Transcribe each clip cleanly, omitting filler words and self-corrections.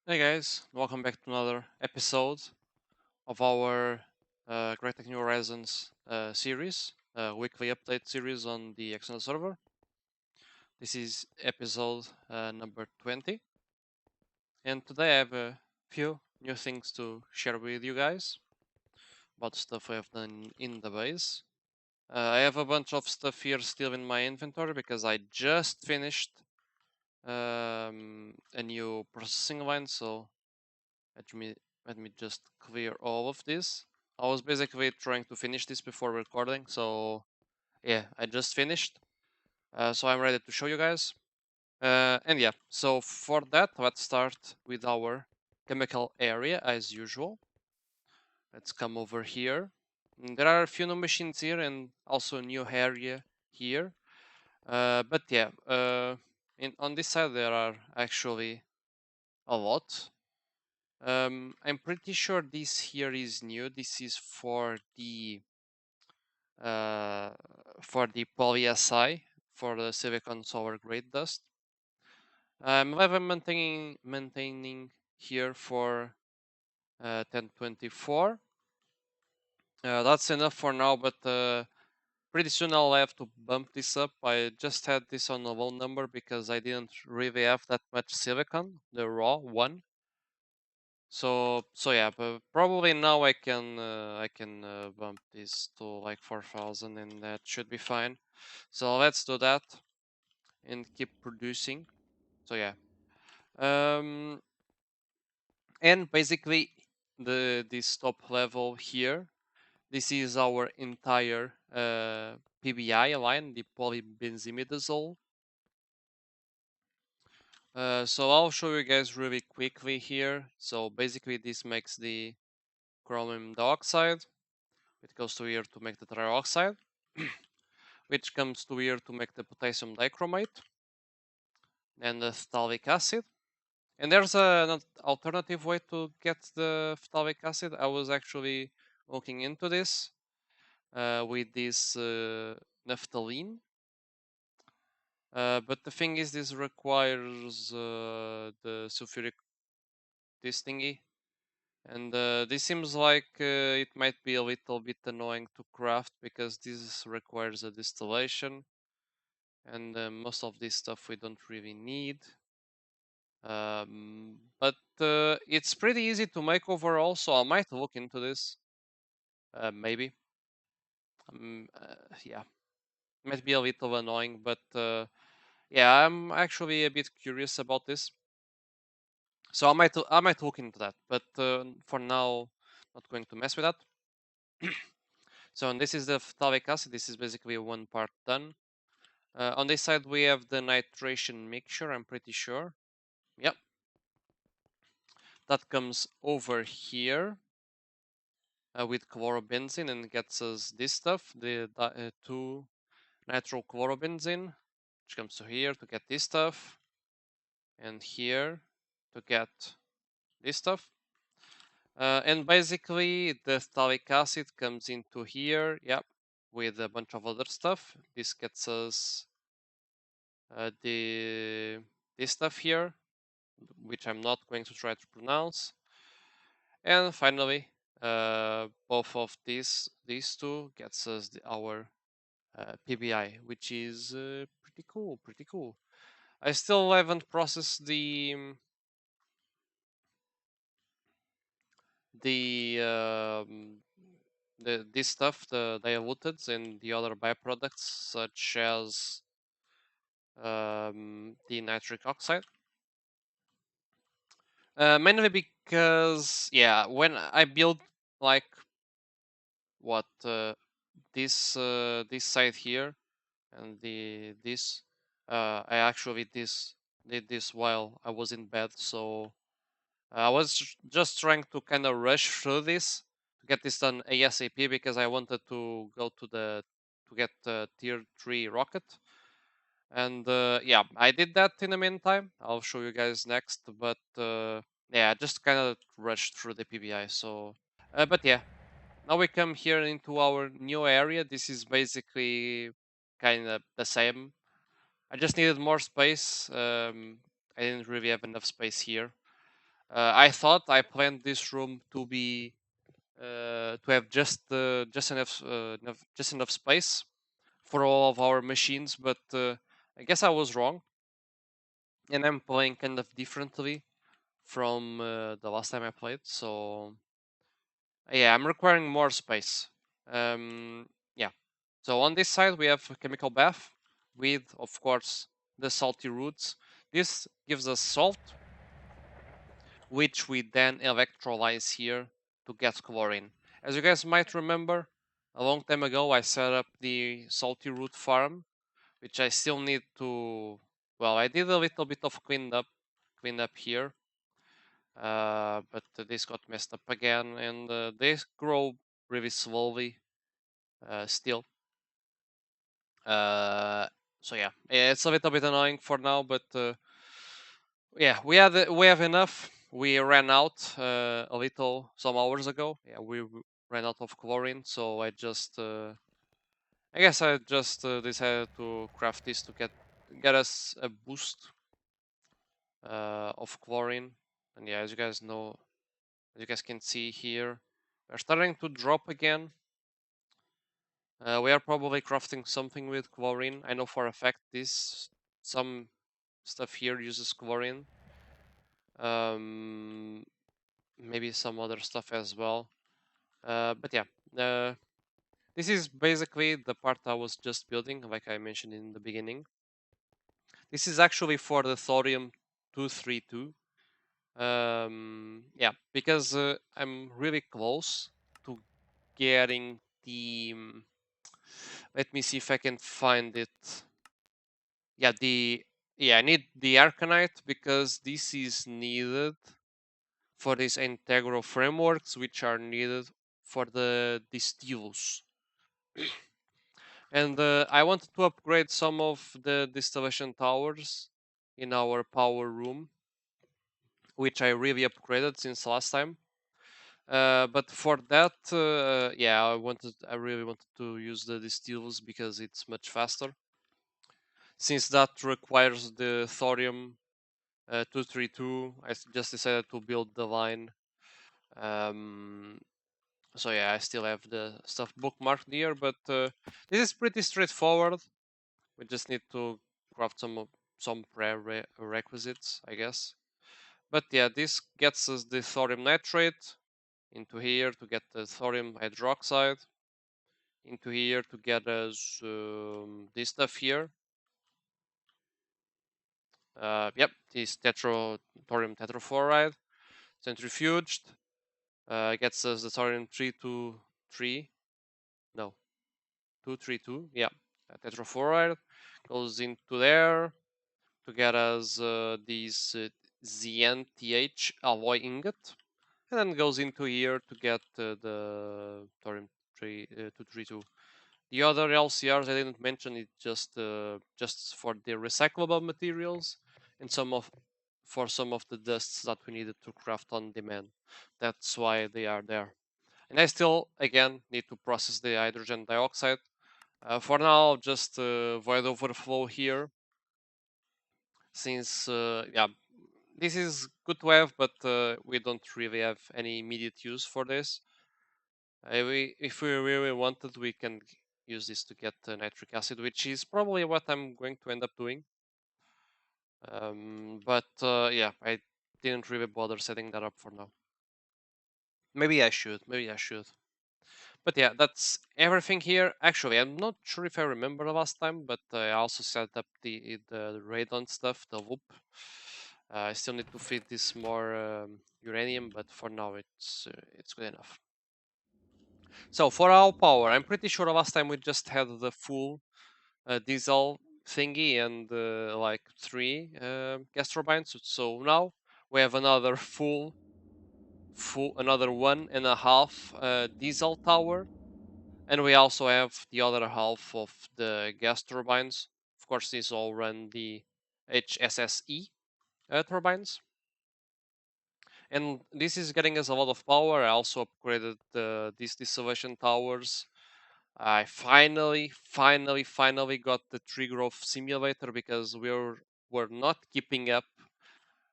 Hey guys, welcome back to another episode of our Great Tech New Horizons series, weekly update series on the external server. This is episode number 20, and today I have a few new things to share with you guys about stuff I have done in the base. I have a bunch of stuff here still in my inventory because I just finished a new processing line, so Let me let me just clear all of this. I was basically trying to finish this before recording, so yeah, I just finished. So I'm ready to show you guys. And yeah, so for that, let's start with our chemical area as usual. Let's come over here. There are a few new machines here and also a new area here. But yeah, on this side there are actually a lot. I'm pretty sure this here is new. This is uh, for the poly-Si, for the silicon solar grade dust. I'm maintaining here for 1024. That's enough for now, but pretty soon I'll have to bump this up. I just had this on a low number because I didn't really have that much silicon, the raw one. So yeah, but probably now I can bump this to like 4,000 and that should be fine. So let's do that and keep producing. So yeah, um, and basically this top level here, this is our entire PBI line, the polybenzimidazole. So I'll show you guys really quickly here. So basically this makes the chromium dioxide. It goes to here to make the trioxide, which comes to here to make the potassium dichromate and the phthalic acid. And there's an alternative way to get the phthalic acid. I was actually looking into this with this naphthalene. But the thing is, this requires the sulfuric this thingy. And this seems like it might be a little bit annoying to craft because this requires a distillation. And most of this stuff we don't really need. But it's pretty easy to make overall, so I might look into this. Maybe. Yeah, might be a little annoying, but yeah, I'm actually a bit curious about this. So I might look into that, but for now, not going to mess with that. So and this is the phthalic acid. This is basically one part done. On this side we have the nitration mixture. I'm pretty sure. Yep. That comes over here with chlorobenzene and gets us this stuff, the 2-nitrochlorobenzene, which comes to here to get this stuff, and here to get this stuff. And basically the phthalic acid comes into here, yep, with a bunch of other stuff. This gets us this stuff here, which I'm not going to try to pronounce. And finally, both of these two gets us our PBI, which is pretty cool. Pretty cool. I still haven't processed the this stuff, the diluteds and the other byproducts such as the nitric oxide. Mainly because yeah, when I build like what this side here and this I actually did this while I was in bed, so I was just trying to kind of rush through this to get this done ASAP because I wanted to go to get tier 3 rocket. And yeah, I did that in the meantime. I'll show you guys next, but yeah, just kind of rushed through the PBI. So, but yeah, now we come here into our new area. This is basically kind of the same. I just needed more space. I didn't really have enough space here. I thought I planned this room to be to have just enough space for all of our machines, but I guess I was wrong, and I'm playing kind of differently from the last time I played. So yeah, I'm requiring more space. Yeah. So on this side we have a chemical bath with, of course, the salty roots. This gives us salt, which we then electrolyze here to get chlorine. As you guys might remember, a long time ago I set up the salty root farm, which I still need to. Well, I did a little bit of clean up here, but this got messed up again, and they grow really slowly still. Uh, so yeah, it's a little bit annoying for now, but yeah, we have enough. We ran out a little some hours ago. Yeah, we ran out of chlorine, so I guess I just decided to craft this to get us a boost of chlorine. And yeah, as you guys know, as you guys can see here, we're starting to drop again. We are probably crafting something with chlorine. I know for a fact this some stuff here uses chlorine. Um, Maybe some other stuff as well. But yeah, this is basically the part I was just building, like I mentioned in the beginning. This is actually for the thorium 232. Yeah, because I'm really close to getting the. Let me see if I can find it. Yeah, I need the Arcanite because this is needed for these integral frameworks, which are needed for the distills. And I wanted to upgrade some of the distillation towers in our power room, which I really upgraded since last time. But for that, yeah, I really wanted to use the distills because it's much faster. Since that requires the thorium 232, just decided to build the line. Um, so yeah, I still have the stuff bookmarked here, but this is pretty straightforward. We just need to craft some prerequisites, I guess. But yeah, this gets us the thorium nitrate into here to get the thorium hydroxide, into here to get us this stuff here. Yep, this thorium tetrafluoride centrifuged. Gets us the thorium 323. No, 232. Yeah, tetrafluoride goes into there to get us these GTNH alloy ingot, and then goes into here to get the thorium 232. The other LCRs I didn't mention, it just for the recyclable materials and for some of the dusts that we needed to craft on demand. That's why they are there. And I still again need to process the hydrogen dioxide. For now, just void overflow here, since yeah, this is good to have, but we don't really have any immediate use for this. If we really wanted, we can use this to get nitric acid, which is probably what I'm going to end up doing. But yeah, I didn't really bother setting that up for now. Maybe I should. Maybe I should. But yeah, that's everything here. Actually, I'm not sure if I remember the last time, but I also set up the radon stuff, the loop. I still need to feed this more uranium, but for now it's good enough. So for our power, I'm pretty sure last time we just had the full diesel thingy and like 3 gas turbines. So now we have another another 1.5 diesel tower, and we also have the other half of the gas turbines. Of course, these all run the HSSE turbines. And this is getting us a lot of power. I also upgraded these distillation towers. I finally got the tree growth simulator because we're not keeping up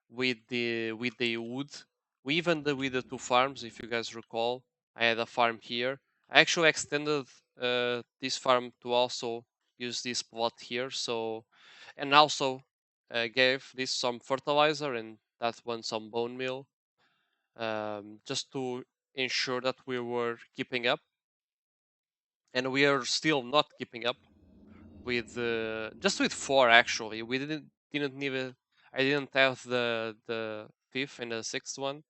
with the wood. We even did with the two farms, if you guys recall. I had a farm here. I actually extended this farm to also use this plot here. So, and also gave this some fertilizer and that one some bone meal, just to ensure that we were keeping up. And we are still not keeping up with just with four actually. We didn't even I didn't have the fifth and the sixth one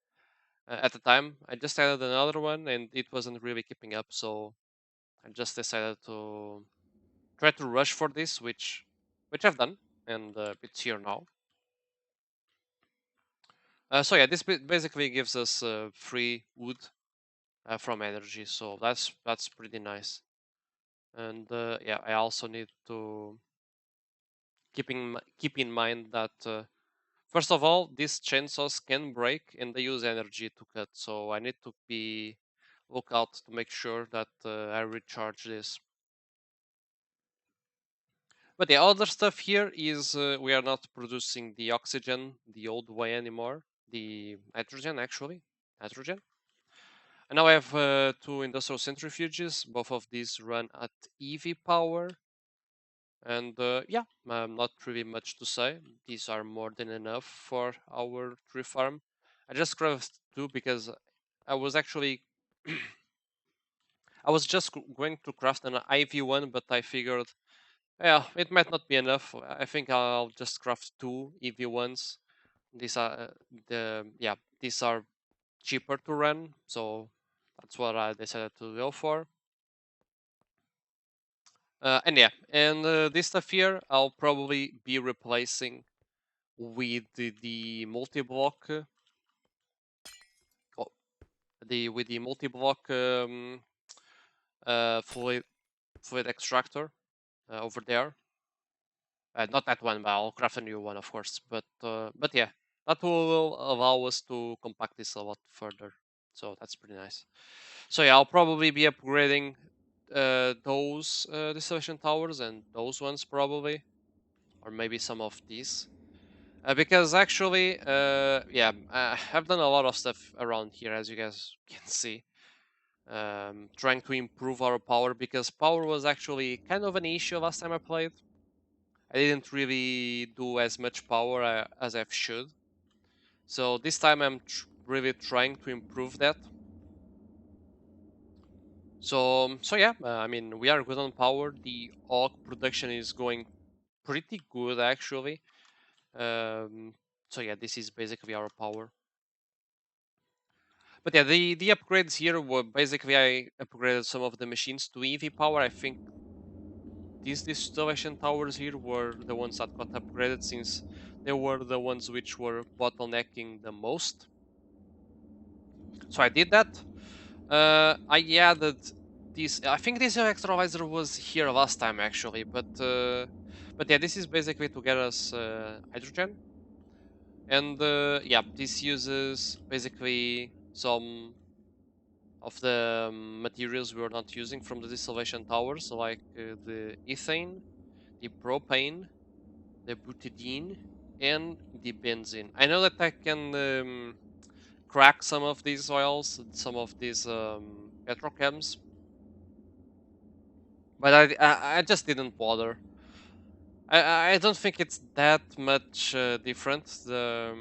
at the time. I just added another one and it wasn't really keeping up, so I just decided to try to rush for this, which I've done, and it's here now. So yeah, this basically gives us free wood from energy, so that's pretty nice. And yeah, I also need to keep in mind that first of all, these chainsaws can break and they use energy to cut, so I need to be look out to make sure that I recharge this. But the other stuff here is we are not producing the oxygen the old way anymore, the nitrogen actually, nitrogen. And now I have two industrial centrifuges. Both of these run at EV power. And yeah, not really much to say. These are more than enough for our tree farm. I just crafted two because I was actually I was just going to craft an IV1, but I figured, yeah, it might not be enough. I think I'll just craft two EV1s. These are these are cheaper to run, so that's what I decided to go for. And yeah, and this stuff here I'll probably be replacing with the multi-block, oh, the with the multi-block fluid extractor over there. Not that one, but I'll craft a new one, of course. But yeah, that will allow us to compact this a lot further. So that's pretty nice. So yeah, I'll probably be upgrading those distillation towers and those ones probably, or maybe some of these. Because actually, yeah, I've done a lot of stuff around here, as you guys can see, trying to improve our power because power was actually kind of an issue last time I played. I didn't really do as much power as I should. So this time I'm really trying to improve that. So yeah, I mean we are good on power. The oak production is going pretty good actually. So yeah, this is basically our power. But yeah, the upgrades here were basically I upgraded some of the machines to EV power. I think these distillation towers here were the ones that got upgraded since they were the ones which were bottlenecking the most. So I did that. I added this. I think this electrolyzer was here last time actually, but yeah, this is basically to get us hydrogen, and yeah, this uses basically some of the materials we were not using from the distillation towers, like the ethane, the propane, the butadiene, and the benzene. I know that I can crack some of these oils, some of these petrochems, but I just didn't bother. I don't think it's that much different the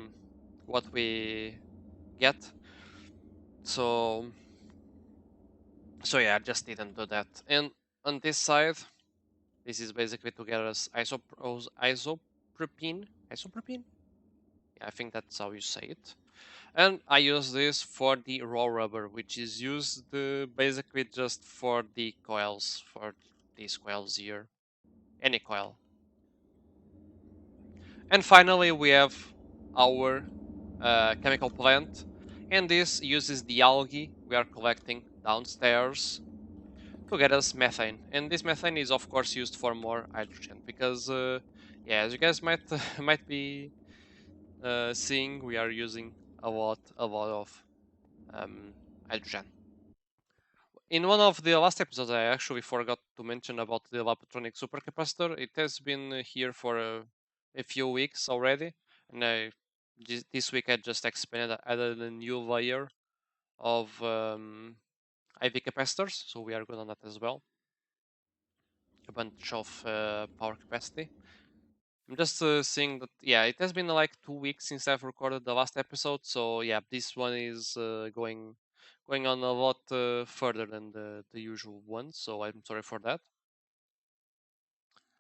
what we get. So yeah, I just didn't do that. And on this side, this is basically to get us isopropene. Isopropene? Yeah, I think that's how you say it. And I use this for the raw rubber, which is used basically just for the coils, for these coils here. Any coil. And finally, we have our chemical plant. And this uses the algae we are collecting downstairs to get us methane. And this methane is of course used for more hydrogen because, yeah, as you guys might might be seeing, we are using a lot of hydrogen. In one of the last episodes, I actually forgot to mention about the Lapatronic supercapacitor. It has been here for a few weeks already, and this week I just expanded, added a new layer of IV capacitors, so we are good on that as well. A bunch of power capacity. I'm just seeing that, yeah, it has been like 2 weeks since I've recorded the last episode, so yeah, this one is going on a lot further than the usual one, so I'm sorry for that.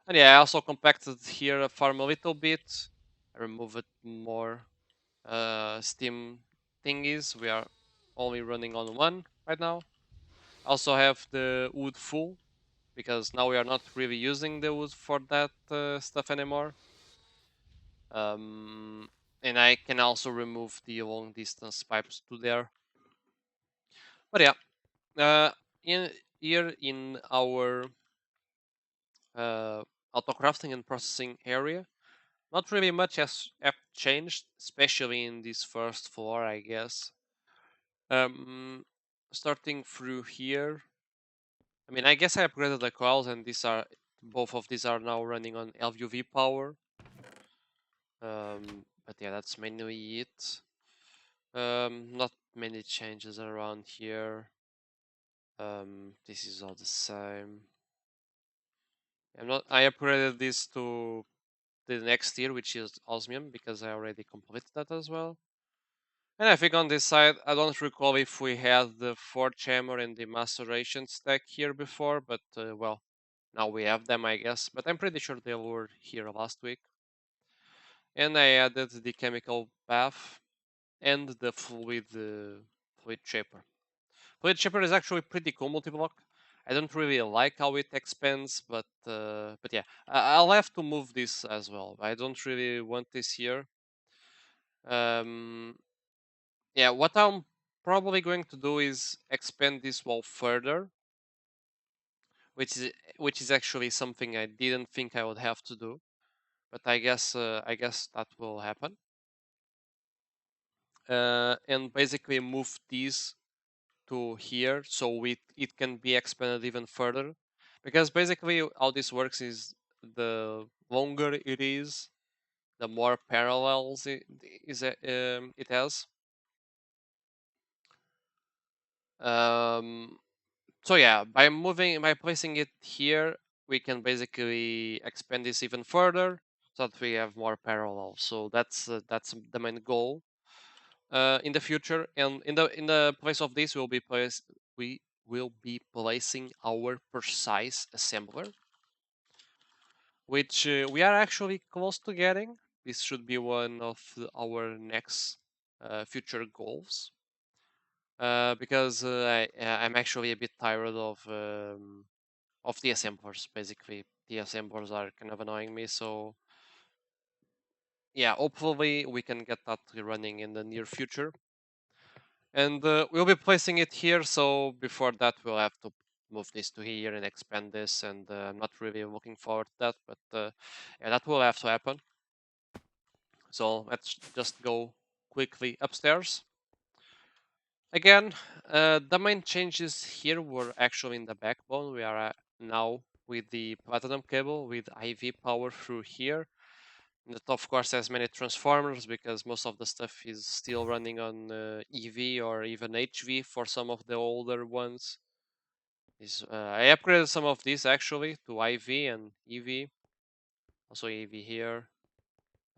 And yeah, I also compacted here a farm a little bit. I removed more Steam thingies. We are only running on one right now. I also have the wood full because now we are not really using the wood for that stuff anymore. And I can also remove the long distance pipes to there. But yeah, in here in our auto crafting and processing area, not really much has changed, especially in this first floor, I guess. Starting through here, I mean, I guess I upgraded the coils, and both of these are now running on LUV power. But yeah, that's mainly it. Not many changes around here. This is all the same. I upgraded this to the next tier, which is osmium, because I already completed that as well. And I think on this side, I don't recall if we had the forge hammer and the maceration stack here before, but well, now we have them, I guess. But I'm pretty sure they were here last week. And I added the chemical bath and the fluid shaper. Fluid shaper is actually pretty cool multi-block. I don't really like how it expands, but yeah, I'll have to move this as well. I don't really want this here. Um, yeah, what I'm probably going to do is expand this wall further, which is actually something I didn't think I would have to do, but I guess that will happen. And basically move these to here so it can be expanded even further, because basically how this works is the longer it is, the more parallels it has. Um, so yeah, by placing it here, we can basically expand this even further so that we have more parallels. So that's the main goal in the future. And in the place of this, we will be placing our precise assembler, which we are actually close to getting. This should be one of our next future goals. Because I'm actually a bit tired of the assemblers. Basically, the assemblers are kind of annoying me. So yeah, hopefully we can get that running in the near future. And we'll be placing it here. So before that, we'll have to move this to here and expand this. And I'm not really looking forward to that, but yeah, that will have to happen. So let's just go quickly upstairs. Again, the main changes here were actually in the backbone. We are now with the platinum cable with IV power through here. And that of course has many transformers because most of the stuff is still running on EV or even HV for some of the older ones. I upgraded some of these actually to IV and EV. Also EV here.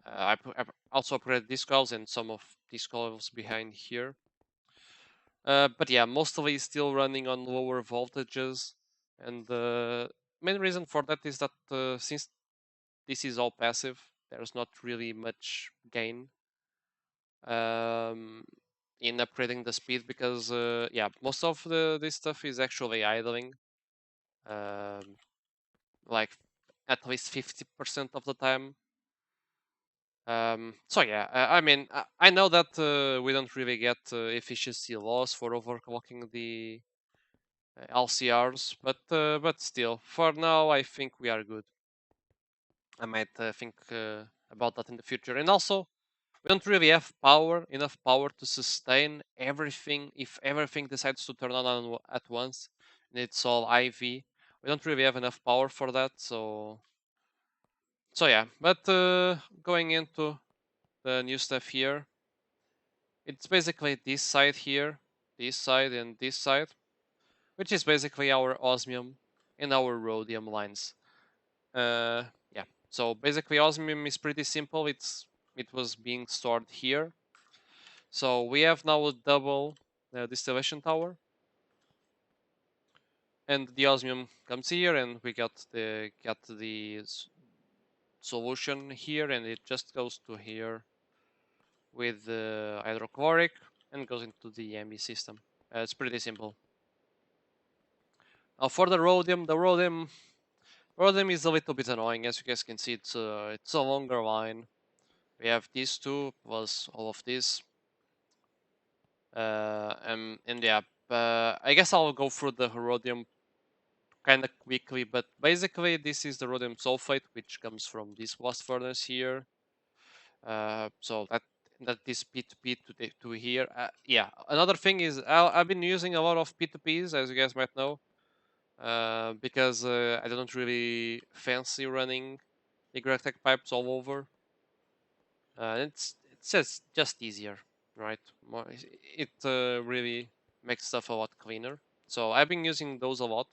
I also upgraded these coils and some of these coils behind here. But yeah, mostly still running on lower voltages. And the main reason for that is that since this is all passive, there's not really much gain um, in upgrading the speed because yeah, most of this stuff is actually idling, um, like at least 50% of the time. So yeah, I mean, I know that we don't really get efficiency loss for overclocking the LCRs, but still, for now, I think we are good. I might think about that in the future. And also, we don't really have enough power to sustain everything. If everything decides to turn on at once, and it's all IV, we don't really have enough power for that. So yeah. But going into the new stuff here. It's basically this side here, this side and this side, which is basically our osmium and our rhodium lines. Yeah. So basically, osmium is pretty simple. It was being stored here. So we have now a double distillation tower, and the osmium comes here, and we got the solution here, and it just goes to here with the hydrochloric and goes into the ME system. It's pretty simple. Now for the rhodium is a little bit annoying. As you guys can see, it's a longer line. We have these two plus all of this. And yeah, I guess I'll go through the rhodium kind of quickly, but basically this is the rhodium sulfate, which comes from this blast furnace here. So that is P2P to here. Yeah, another thing is I've been using a lot of P2Ps, as you guys might know, because I don't really fancy running Tech pipes all over. It's just easier, right? It really makes stuff a lot cleaner. So I've been using those a lot.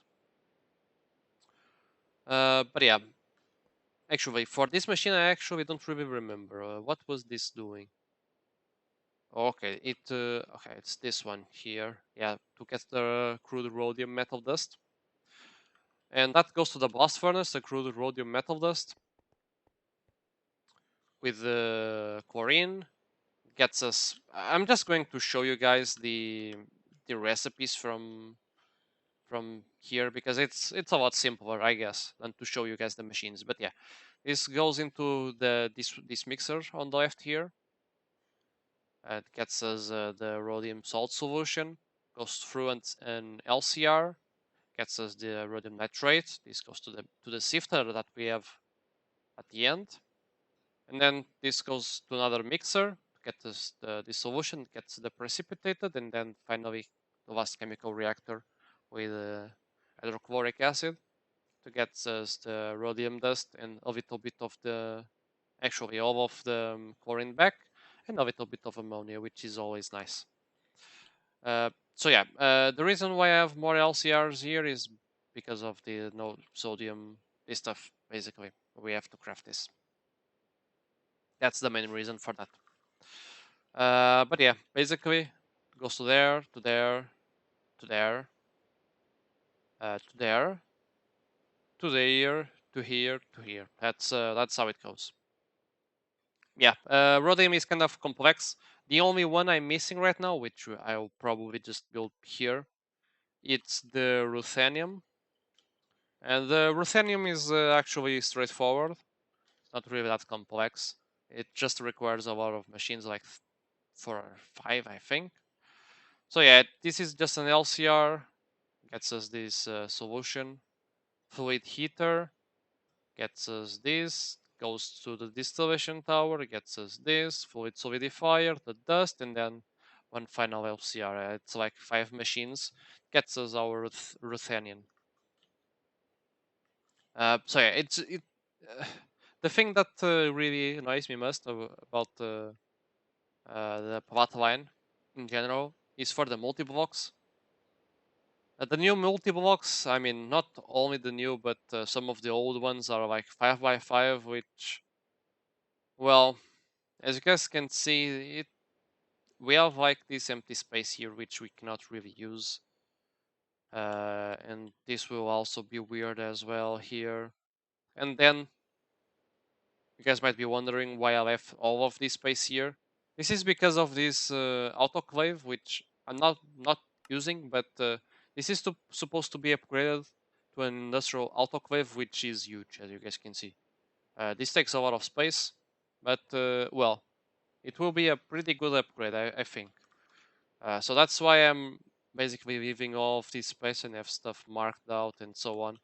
But yeah, actually, for this machine, I actually don't really remember. What was this doing? Okay, okay, it's this one here. Yeah, to get the crude rhodium metal dust. And that goes to the blast furnace, the crude rhodium metal dust. With the chlorine, gets us. I'm just going to show you guys the recipes from here because it's a lot simpler, I guess, than to show you guys the machines. But yeah, this goes into this mixer on the left here. It gets us the rhodium salt solution, goes through an LCR, gets us the rhodium nitrate. This goes to the sifter that we have at the end, and then this goes to another mixer, gets us the solution, gets the precipitated, and then finally the last chemical reactor with hydrochloric acid to get us the rhodium dust and a little bit of actually all of the chlorine back, and a little bit of ammonia, which is always nice. So yeah, the reason why I have more LCRs here is because of the no sodium, this stuff, basically. We have to craft this. That's the main reason for that. But yeah, basically, goes to there, to there, to there, to there, to there, to here, to here. That's how it goes. Yeah, rhodium is kind of complex. The only one I'm missing right now, which I'll probably just build here, it's the ruthenium. And the ruthenium is actually straightforward. It's not really that complex. It just requires a lot of machines, like 4 or 5, I think. So yeah, this is just an LCR. Gets us this solution. Fluid heater gets us this. Goes to the distillation tower. Gets us this. Fluid solidifier, the dust, and then one final LCR. It's like 5 machines. Gets us our ruthenium. So yeah, the thing that really annoys me most about the plot line in general is for the multi-blocks. The new multi-blocks, I mean, not only the new, but some of the old ones are like 5x5, which, well, as you guys can see, we have like this empty space here, which we cannot really use. And this will also be weird as well here. And then you guys might be wondering why I left all of this space here. This is because of this autoclave, which I'm not using, but this is supposed to be upgraded to an industrial autoclave, which is huge, as you guys can see. This takes a lot of space, but well, it will be a pretty good upgrade, I think. So that's why I'm basically leaving all of this space and have stuff marked out and so on.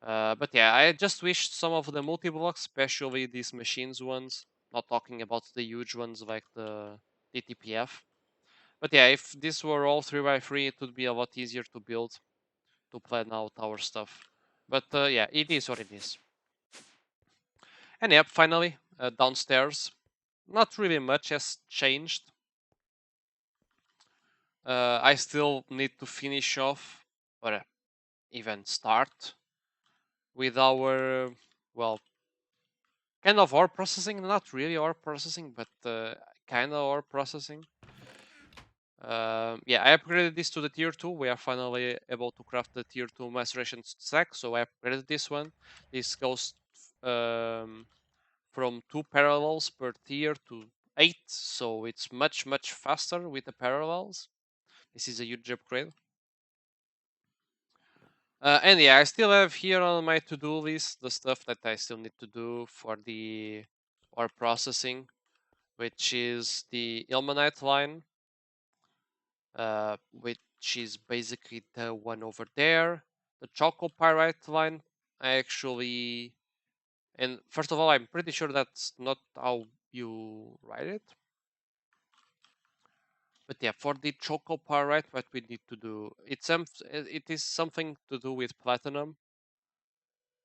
But yeah, I just wish some of the multi-blocks, especially these machines ones, not talking about the huge ones like the DTPF. But yeah, if this were all 3x3, it would be a lot easier to build, to plan out our stuff. But yeah, it is what it is. And yep, finally, downstairs. not really much has changed. I still need to finish off, or even start, with our, well, kind of ore processing. Not really ore processing, but kind of ore processing. Yeah, I upgraded this to the tier 2. We are finally able to craft the tier 2 maceration stack, so I upgraded this one. This goes from 2 parallels per tier to 8, so it's much faster with the parallels. This is a huge upgrade. And yeah, I still have here on my to-do list the stuff that I still need to do for the ore processing, which is the ilmenite line, which is basically the one over there. The chalcopyrite line, I actually, and first of all, I'm pretty sure that's not how you write it. But yeah, for the chalcopyrite, what we need to do, it is something to do with platinum.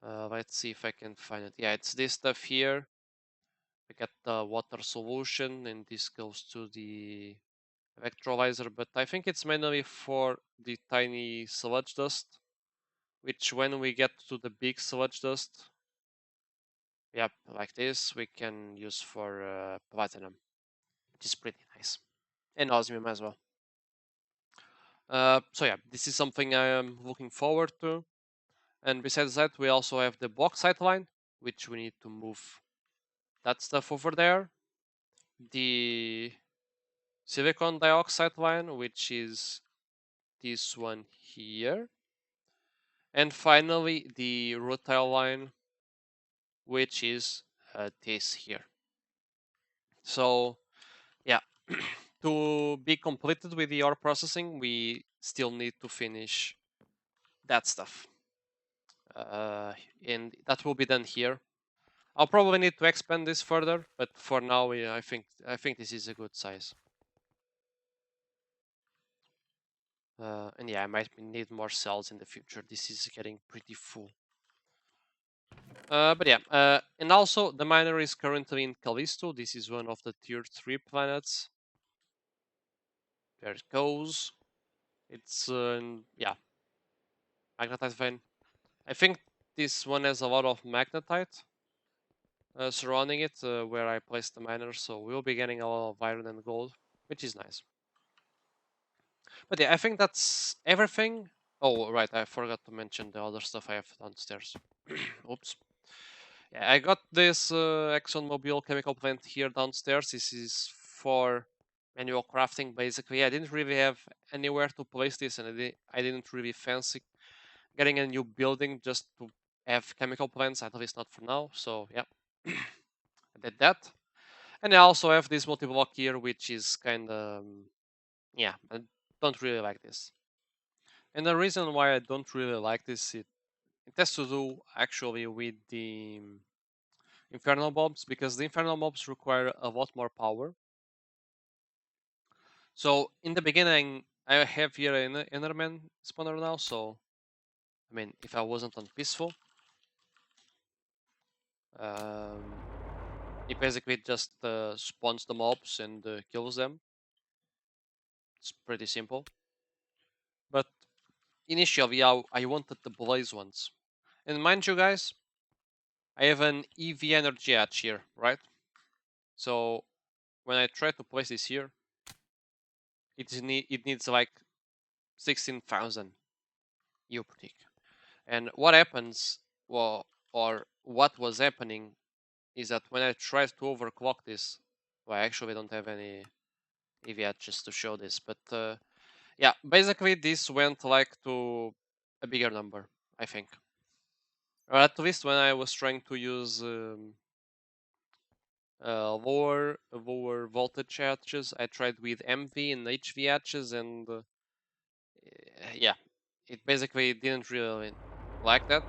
Let's see if I can find it. Yeah, it's this stuff here. We got the water solution, and this goes to the electrolyzer, but I think it's mainly for the tiny sludge dust, which when we get to the big sludge dust, yep, like this, we can use for platinum, which is pretty nice. And osmium as well. So yeah, this is something I am looking forward to. And besides that, we also have the bauxite line, which we need to move that stuff over there. The silicon dioxide line, which is this one here. And finally, the rutile line, which is this here. So yeah, to be completed with the ore processing, we still need to finish that stuff. And that will be done here. I'll probably need to expand this further, but for now, yeah, I think this is a good size. And yeah, I might need more cells in the future. This is getting pretty full. But yeah, and also the miner is currently in Callisto. This is one of the tier 3 planets. There it goes. It's, yeah, magnetite vein. I think this one has a lot of magnetite surrounding it where I placed the miner, so we'll be getting a lot of iron and gold, which is nice. But yeah, I think that's everything. Oh, right, I forgot to mention the other stuff I have downstairs. Oops. Yeah, I got this ExxonMobil chemical plant here downstairs. This is for manual crafting, basically. I didn't really have anywhere to place this, and I didn't really fancy getting a new building just to have chemical plants, at least not for now. So yeah, I did that. And I also have this multi-block here, which is kind of, yeah, I don't really like this. And the reason why I don't really like this, it has to do actually with the infernal mobs, because the infernal mobs require a lot more power. So in the beginning, I have here an Enderman spawner now, so I mean, if I wasn't on peaceful, um, it basically just spawns the mobs and kills them. It's pretty simple. But initially, I wanted the blaze ones. And mind you guys, I have an EV energy hatch here, right? So when I try to place this here, it needs like 16,000 EU per tick. And what happens, well, or what was happening, is that when I tried to overclock this, well, I actually don't have any EV hatches to show this, but yeah, basically this went like to a bigger number, I think. Or at least when I was trying to use lower voltage hatches, I tried with MV and HV hatches, and yeah, it basically didn't really like that.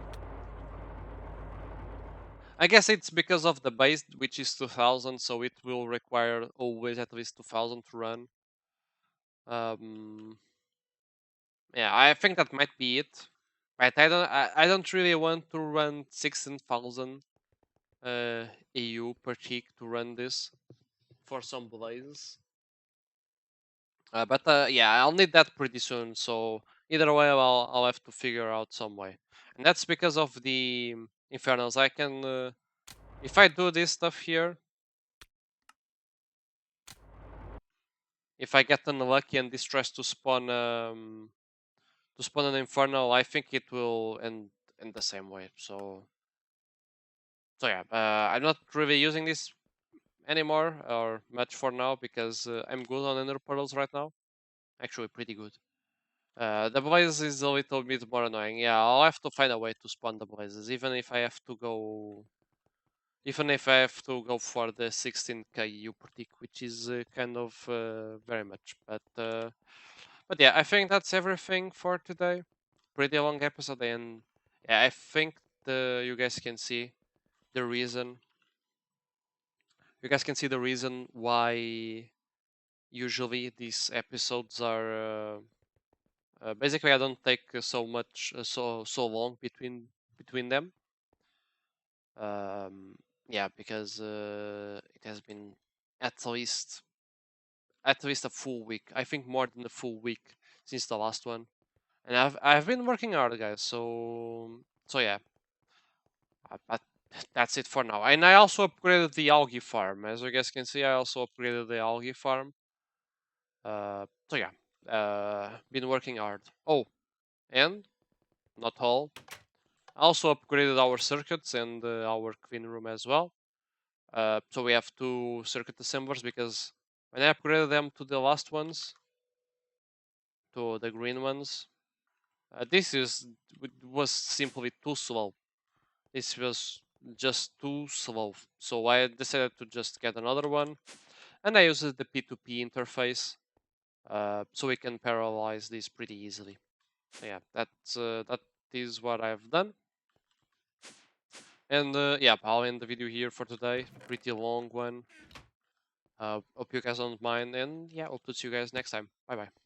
I guess it's because of the base, which is 2000, so it will require always at least 2000 to run. Um, yeah, I think that might be it. But I don't really want to run 16,000 EU per tick to run this. for some blazes. But yeah, I'll need that pretty soon. So either way, I'll have to figure out some way, and that's because of the infernals. I can if I do this stuff here, if I get unlucky and this tries to spawn an infernal, I think it will end in the same way. So yeah, I'm not really using this anymore or much for now because I'm good on ender pearls right now. Actually, pretty good. The blaze is a little bit more annoying. Yeah, I'll have to find a way to spawn the blazes, even if I have to go for the 16k U per tick, which is kind of very much. But yeah, I think that's everything for today. Pretty long episode, and yeah, I think you guys can see the reason. You guys can see the reason why usually these episodes are. Basically, I don't take so long between them. Um, yeah, because it has been at least at least a full week. I think more than a full week since the last one, and I've been working hard, guys. So yeah, but that's it for now. And I also upgraded the algae farm. As you guys can see, I also upgraded the algae farm. So yeah, been working hard. Oh, and not all. Also upgraded our circuits and our clean room as well. So we have two circuit assemblers because when I upgraded them to the last ones, to the green ones, this was simply too slow. This was just too slow. So I decided to just get another one, and I used the P2P interface, so we can parallelize this pretty easily. So yeah, that is what I've done. And yeah, I'll end the video here for today. Pretty long one. Hope you guys don't mind, and yeah, hope to see you guys next time. Bye bye.